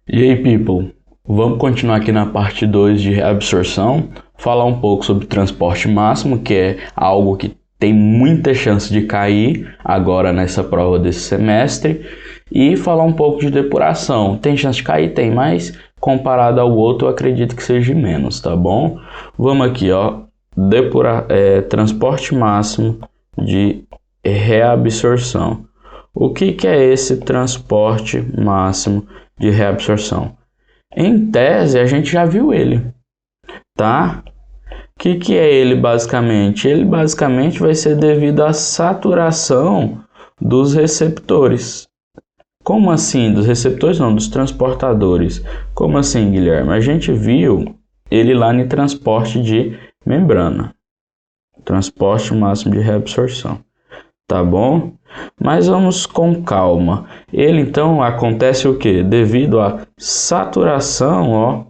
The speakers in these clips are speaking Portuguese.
E aí, people? Vamos continuar aqui na parte 2 de reabsorção, falar um pouco sobre transporte máximo, que é algo que tem muita chance de cair agora nessa prova desse semestre, e falar um pouco de depuração. Tem chance de cair? Tem, mas comparado ao outro eu acredito que seja menos, tá bom? Vamos aqui, ó, transporte máximo de reabsorção. O que é esse transporte máximo de reabsorção? Em tese, a gente já viu ele, tá? O que é ele basicamente? Ele basicamente vai ser devido à saturação dos receptores. Como assim? Dos receptores não, dos transportadores. Como assim, Guilherme? A gente viu ele lá no transporte de membrana. Transporte máximo de reabsorção. Tá bom? Mas vamos com calma. Ele então acontece o que? Devido à saturação, ó,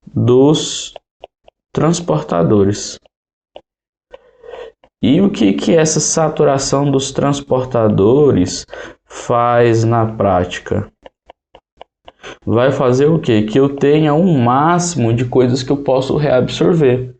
dos transportadores. E o que essa saturação dos transportadores faz na prática? Vai fazer o quê? Que eu tenha um máximo de coisas que eu posso reabsorver.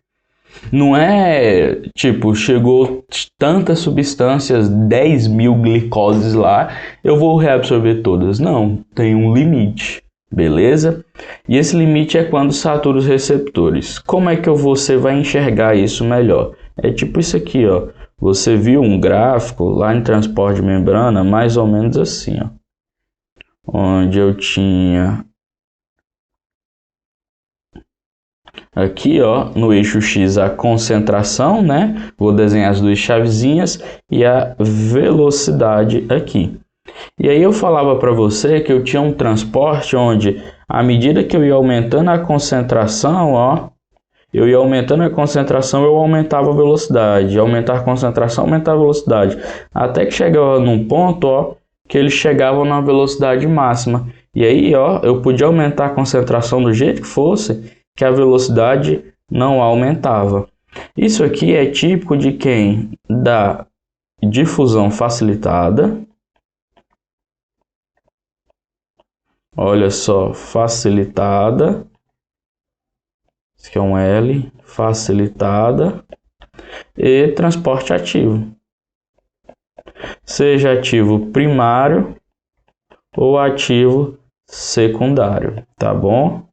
Não é tipo, chegou tantas substâncias, 10.000 glicoses lá, eu vou reabsorver todas. Não, tem um limite, beleza? E esse limite é quando satura os receptores. Como é que você vai enxergar isso melhor? É tipo isso aqui, ó. Você viu um gráfico lá em transporte de membrana, mais ou menos assim, ó. Onde eu tinha aqui, ó, no eixo X a concentração, né? Vou desenhar as duas chavezinhas e a velocidade aqui. E aí eu falava para você que eu tinha um transporte onde, à medida que eu ia aumentando a concentração, ó, eu ia aumentando a concentração, eu aumentava a velocidade. Aumentar a concentração, aumentar a velocidade. Até que chegava num ponto, ó, que eles chegavam na velocidade máxima. E aí, ó, eu podia aumentar a concentração do jeito que fosse, que a velocidade não aumentava. Isso aqui é típico de quem? Da difusão facilitada. Olha só, facilitada. Isso aqui é um L, facilitada. E transporte ativo. Seja ativo primário ou ativo secundário, tá bom?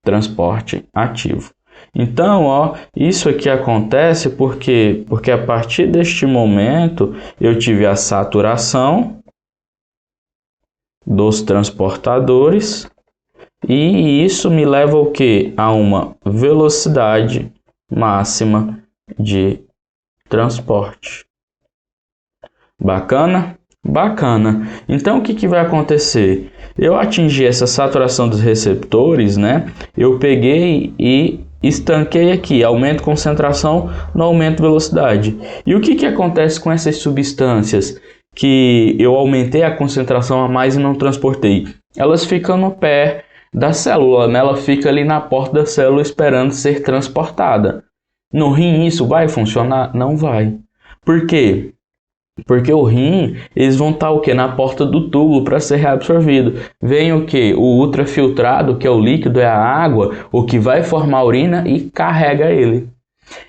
Transporte ativo. Então, ó, isso aqui acontece porque a partir deste momento eu tive a saturação dos transportadores e isso me leva ao que? A uma velocidade máxima de transporte. Bacana? Bacana. Então, o que vai acontecer? Eu atingi essa saturação dos receptores, né? Eu peguei e estanquei aqui, aumento concentração, não aumento velocidade. E o que acontece com essas substâncias que eu aumentei a concentração a mais e não transportei? Elas ficam no pé da célula, né? Ela fica ali na porta da célula esperando ser transportada. No rim isso vai funcionar? Não vai. Por quê? Porque o rim, eles vão estar o quê? Na porta do túbulo para ser reabsorvido. Vem o quê? O ultrafiltrado, que é o líquido, é a água, o que vai formar a urina e carrega ele.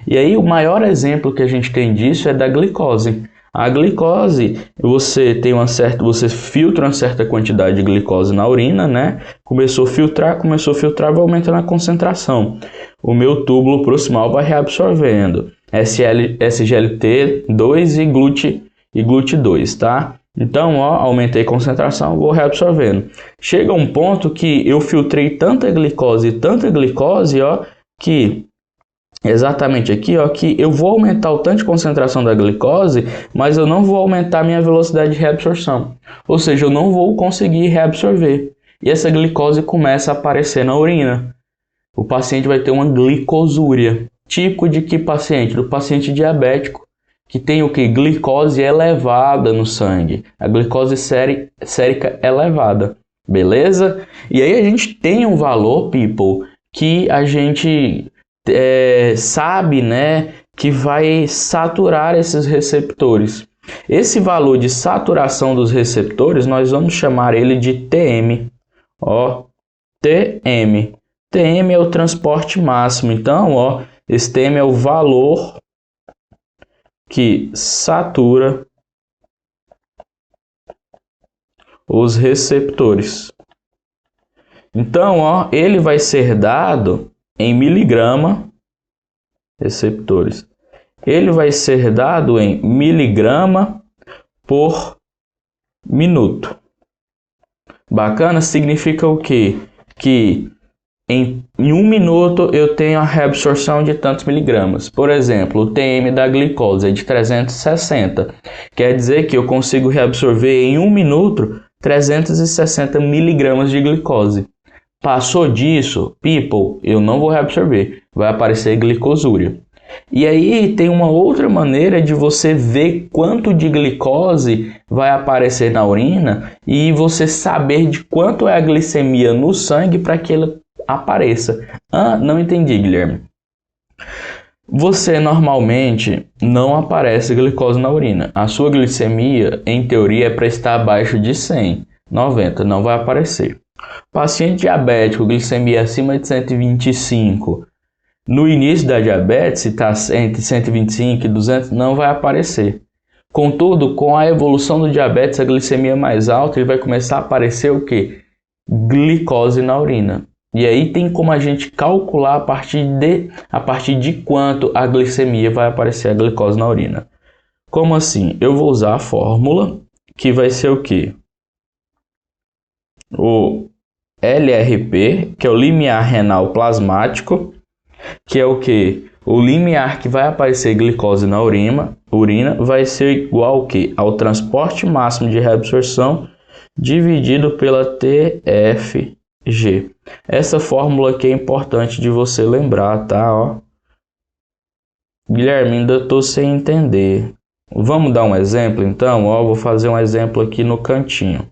E aí o maior exemplo que a gente tem disso é da glicose. A glicose, você filtra uma certa quantidade de glicose na urina, né? Começou a filtrar, vai aumentando a concentração. O meu túbulo proximal vai reabsorvendo. SGLT2 e GLUT2, tá? Então, ó, aumentei a concentração, vou reabsorvendo. Chega um ponto que eu filtrei tanta glicose, ó, que exatamente aqui, ó, que eu vou aumentar o tanto de concentração da glicose, mas eu não vou aumentar a minha velocidade de reabsorção. Ou seja, eu não vou conseguir reabsorver. E essa glicose começa a aparecer na urina. O paciente vai ter uma glicosúria. Típico de que paciente? Do paciente diabético, que tem o que? Glicose elevada no sangue. A glicose sérica elevada. Beleza? E aí a gente tem um valor, people, que a gente sabe, né, que vai saturar esses receptores. Esse valor de saturação dos receptores, nós vamos chamar ele de TM. Ó, TM. TM é o transporte máximo. Então, ó, esse TM é o valor que satura os receptores. Então, ó, ele vai ser dado em miligrama, receptores. Ele vai ser dado em miligrama por minuto. Bacana? Significa o quê? Que em 1 minuto eu tenho a reabsorção de tantos miligramas. Por exemplo, o TM da glicose é de 360. Quer dizer que eu consigo reabsorver em 1 minuto 360 miligramas de glicose. Passou disso, people, eu não vou reabsorver. Vai aparecer glicosúria. E aí tem uma outra maneira de você ver quanto de glicose vai aparecer na urina e você saber de quanto é a glicemia no sangue para que ela apareça. Ah, não entendi, Guilherme. Você normalmente não aparece glicose na urina. A sua glicemia, em teoria, é para estar abaixo de 100, 90, não vai aparecer. Paciente diabético, glicemia acima de 125. No início da diabetes, se está entre 125 e 200, não vai aparecer. Contudo, com a evolução do diabetes, a glicemia mais alta, ele vai começar a aparecer o quê? Glicose na urina. E aí tem como a gente calcular a partir de quanto a glicemia vai aparecer a glicose na urina. Como assim? Eu vou usar a fórmula, que vai ser o quê? O LRP, que é o limiar renal plasmático, que é o que? O limiar que vai aparecer glicose na urina vai ser igual ao que? Ao transporte máximo de reabsorção dividido pela TFG. Essa fórmula aqui é importante de você lembrar, tá? Ó. Guilherme, ainda estou sem entender. Vamos dar um exemplo então? Ó, vou fazer um exemplo aqui no cantinho.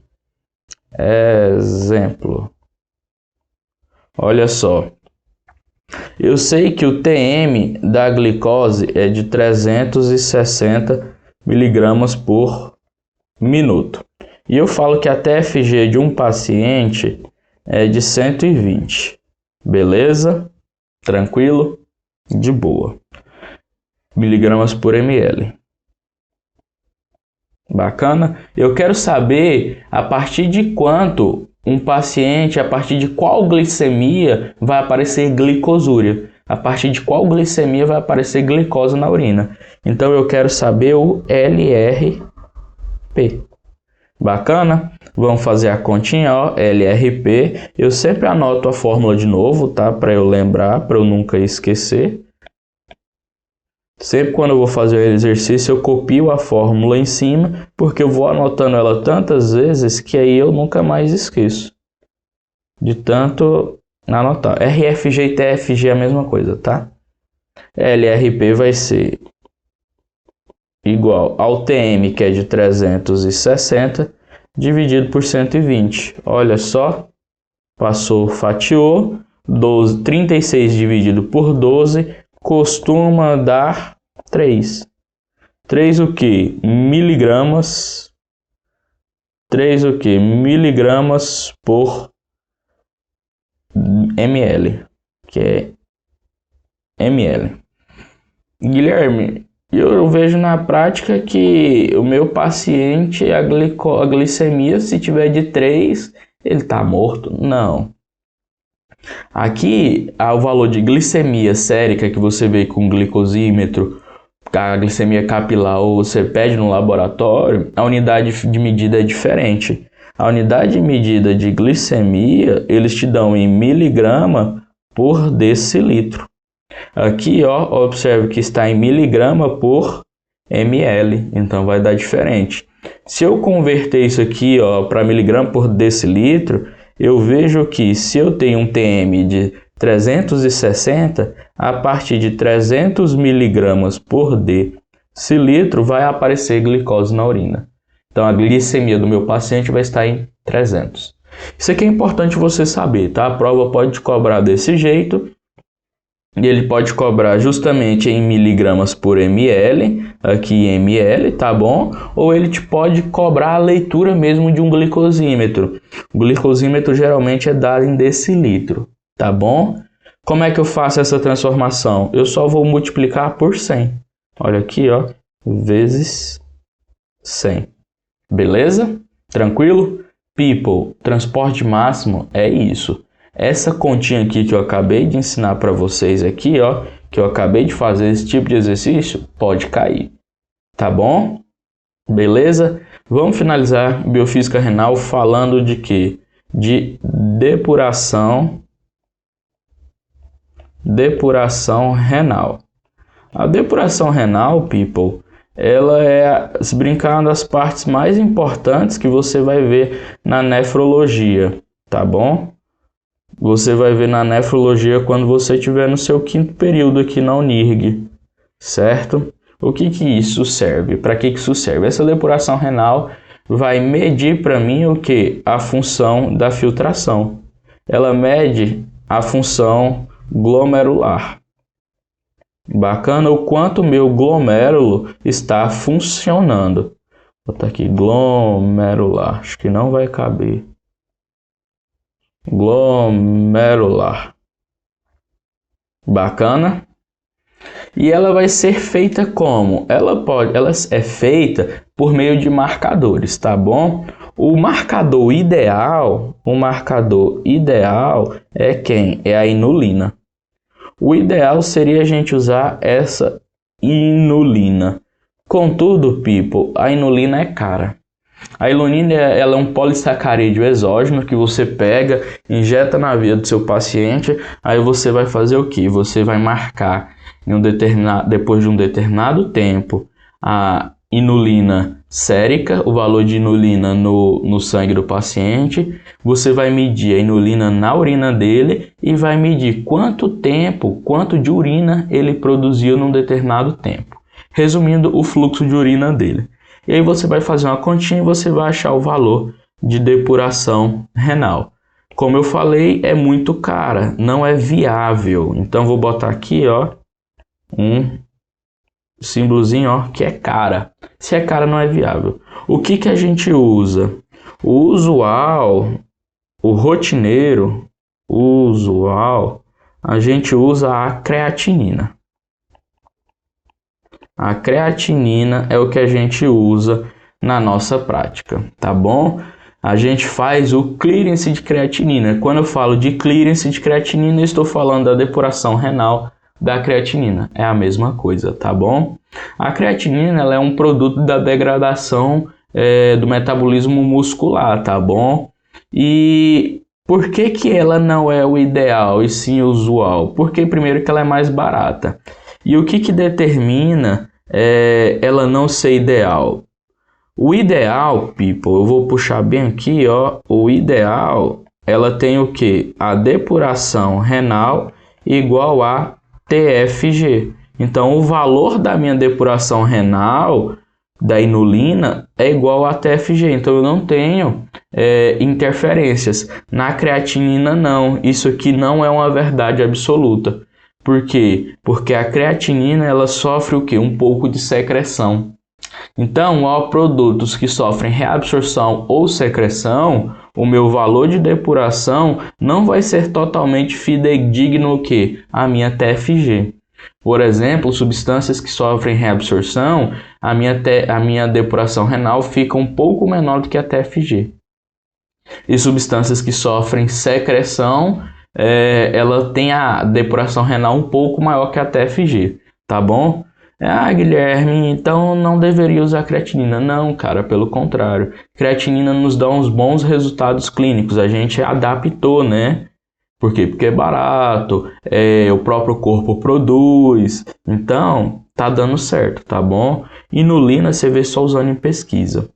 Exemplo. Olha só. Eu sei que o TM da glicose é de 360 miligramas por minuto. E eu falo que a TFG de um paciente é de 120. Beleza? Tranquilo? De boa. Miligramas por ml. Bacana? Eu quero saber a partir de quanto um paciente, a partir de qual glicemia vai aparecer glicosúria. A partir de qual glicemia vai aparecer glicose na urina. Então eu quero saber o LRP. Bacana? Vamos fazer a continha, ó, LRP. Eu sempre anoto a fórmula de novo, tá? Para eu lembrar, para eu nunca esquecer. Sempre quando eu vou fazer o exercício, eu copio a fórmula em cima, porque eu vou anotando ela tantas vezes que aí eu nunca mais esqueço. De tanto anotar. RFG e TFG é a mesma coisa, tá? LRP vai ser igual ao TM, que é de 360, dividido por 120. Olha só, passou, fatiou, 36 dividido por 12 costuma dar 3. 3 o que? Miligramas. 3 o que? Miligramas por ml, que é ml. Guilherme, eu vejo na prática que o meu paciente, a glicemia, se tiver de 3, ele está morto. Não. Aqui, o valor de glicemia sérica que você vê com glicosímetro, a glicemia capilar ou você pede no laboratório, a unidade de medida é diferente. A unidade de medida de glicemia, eles te dão em miligrama por decilitro. Aqui, ó, observe que está em miligrama por ml, então vai dar diferente. Se eu converter isso aqui, ó, para miligrama por decilitro, eu vejo que se eu tenho um TM de 360, a partir de 300 miligramas por decilitro vai aparecer glicose na urina. Então a glicemia do meu paciente vai estar em 300. Isso aqui é importante você saber, tá? A prova pode te cobrar desse jeito E ele pode cobrar justamente em miligramas por ml, aqui em ml, tá bom? Ou ele te pode cobrar a leitura mesmo de um glicosímetro. O glicosímetro geralmente é dado em decilitro, tá bom? Como é que eu faço essa transformação? Eu só vou multiplicar por 100. Olha aqui, ó, vezes 100. Beleza? Tranquilo? People, transporte máximo é isso. Essa continha aqui que eu acabei de ensinar para vocês aqui, ó, que eu acabei de fazer esse tipo de exercício, pode cair. Tá bom? Beleza? Vamos finalizar biofísica renal falando de quê? De depuração renal. A depuração renal, people, ela é, se brincar, uma das partes mais importantes que você vai ver na nefrologia, tá bom? Você vai ver na nefrologia quando você estiver no seu 5º período aqui na Unirg, certo? O que isso serve? Para que isso serve? Essa depuração renal vai medir para mim o que? A função da filtração. Ela mede a função glomerular. Bacana o quanto o meu glomérulo está funcionando. Vou botar aqui glomerular, acho que não vai caber. Glomerular. Bacana? E ela vai ser feita como? Ela é feita por meio de marcadores, tá bom? O marcador ideal é quem? É a inulina. O ideal seria a gente usar essa inulina. Contudo, people, a inulina é cara. A inulina ela é um polissacarídeo exógeno que você pega, injeta na veia do seu paciente, aí você vai fazer o que? Você vai marcar depois de um determinado tempo a inulina sérica, o valor de inulina no sangue do paciente, você vai medir a inulina na urina dele e vai medir quanto de urina ele produziu num determinado tempo. Resumindo, o fluxo de urina dele. E aí você vai fazer uma continha e você vai achar o valor de depuração renal. Como eu falei, é muito cara, não é viável. Então vou botar aqui, ó, um símbolozinho, ó, que é cara. Se é cara, não é viável. O que a gente usa? O usual, o rotineiro, a gente usa a creatinina. A creatinina é o que a gente usa na nossa prática, tá bom? A gente faz o clearance de creatinina. Quando eu falo de clearance de creatinina, eu estou falando da depuração renal da creatinina. É a mesma coisa, tá bom? A creatinina ela é um produto da degradação do metabolismo muscular, tá bom? E por que ela não é o ideal e sim o usual? Porque primeiro que ela é mais barata. E o que determina ela não ser ideal? O ideal, people, eu vou puxar bem aqui, ó. O ideal, ela tem o que? A depuração renal igual a TFG. Então, o valor da minha depuração renal, da inulina, é igual a TFG. Então, eu não tenho interferências. Na creatinina, não. Isso aqui não é uma verdade absoluta. Por quê? Porque a creatinina ela sofre o quê? Um pouco de secreção. Então, ao produtos que sofrem reabsorção ou secreção, o meu valor de depuração não vai ser totalmente fidedigno o quê? A minha TFG. Por exemplo, substâncias que sofrem reabsorção, a minha depuração renal fica um pouco menor do que a TFG. E substâncias que sofrem secreção, ela tem a depuração renal um pouco maior que a TFG, tá bom? Guilherme, então não deveria usar creatinina. Não, cara, pelo contrário. Creatinina nos dá uns bons resultados clínicos, a gente adaptou, né? Por quê? Porque é barato, o próprio corpo produz, então tá dando certo, tá bom? Inulina você vê só usando em pesquisa.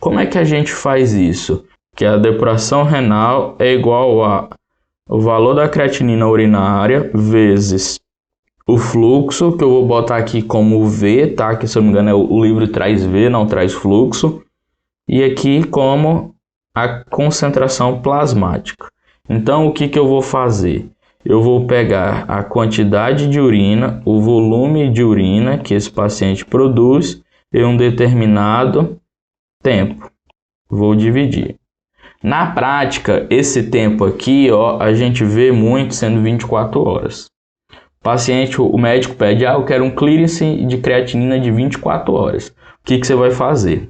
Como é que a gente faz isso? Que a depuração renal é igual a o valor da creatinina urinária vezes o fluxo, que eu vou botar aqui como V, tá? Que se eu não me engano o livro traz V, não traz fluxo. E aqui como a concentração plasmática. Então o que eu vou fazer? eu vou pegar a quantidade de urina, o volume de urina que esse paciente produz em um determinado tempo. Vou dividir. Na prática, esse tempo aqui, ó, a gente vê muito sendo 24 horas. O médico pede, eu quero um clearance de creatinina de 24 horas. O que você vai fazer?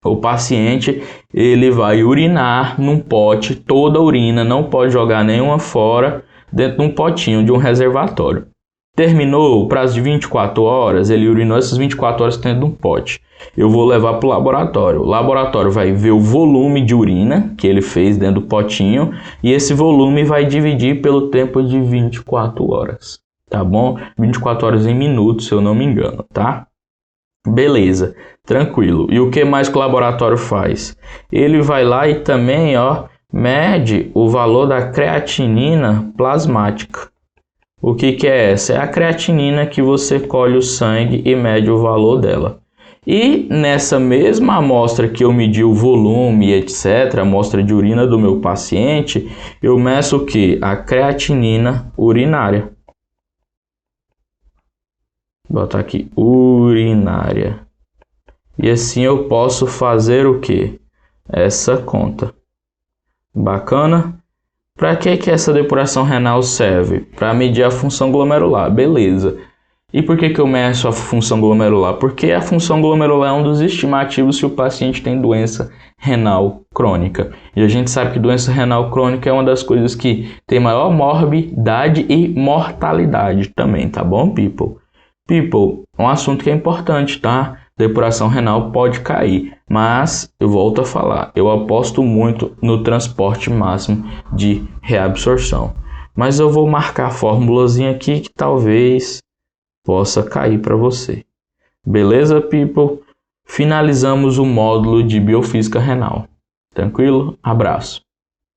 O paciente, ele vai urinar num pote, toda a urina, não pode jogar nenhuma fora, dentro de um potinho, de um reservatório. Terminou o prazo de 24 horas, ele urinou essas 24 horas dentro de um pote. Eu vou levar para o laboratório. O laboratório vai ver o volume de urina que ele fez dentro do potinho e esse volume vai dividir pelo tempo de 24 horas, tá bom? 24 horas em minutos, se eu não me engano, tá? Beleza, tranquilo. E o que mais que o laboratório faz? Ele vai lá e também, ó, mede o valor da creatinina plasmática. O que é essa? É a creatinina que você colhe o sangue e mede o valor dela. E nessa mesma amostra que eu medi o volume, etc., a amostra de urina do meu paciente, eu meço o que? A creatinina urinária. Vou botar aqui, urinária. E assim eu posso fazer o que? Essa conta. Bacana? Para que essa depuração renal serve? Para medir a função glomerular, beleza. E por que eu meço a função glomerular? Porque a função glomerular é um dos estimativos se o paciente tem doença renal crônica. E a gente sabe que doença renal crônica é uma das coisas que tem maior morbidade e mortalidade também, tá bom, people? People, um assunto que é importante, tá? Depuração renal pode cair, mas eu volto a falar, eu aposto muito no transporte máximo de reabsorção. Mas eu vou marcar a formulazinha aqui que talvez possa cair para você. Beleza, people? Finalizamos o módulo de biofísica renal. Tranquilo? Abraço.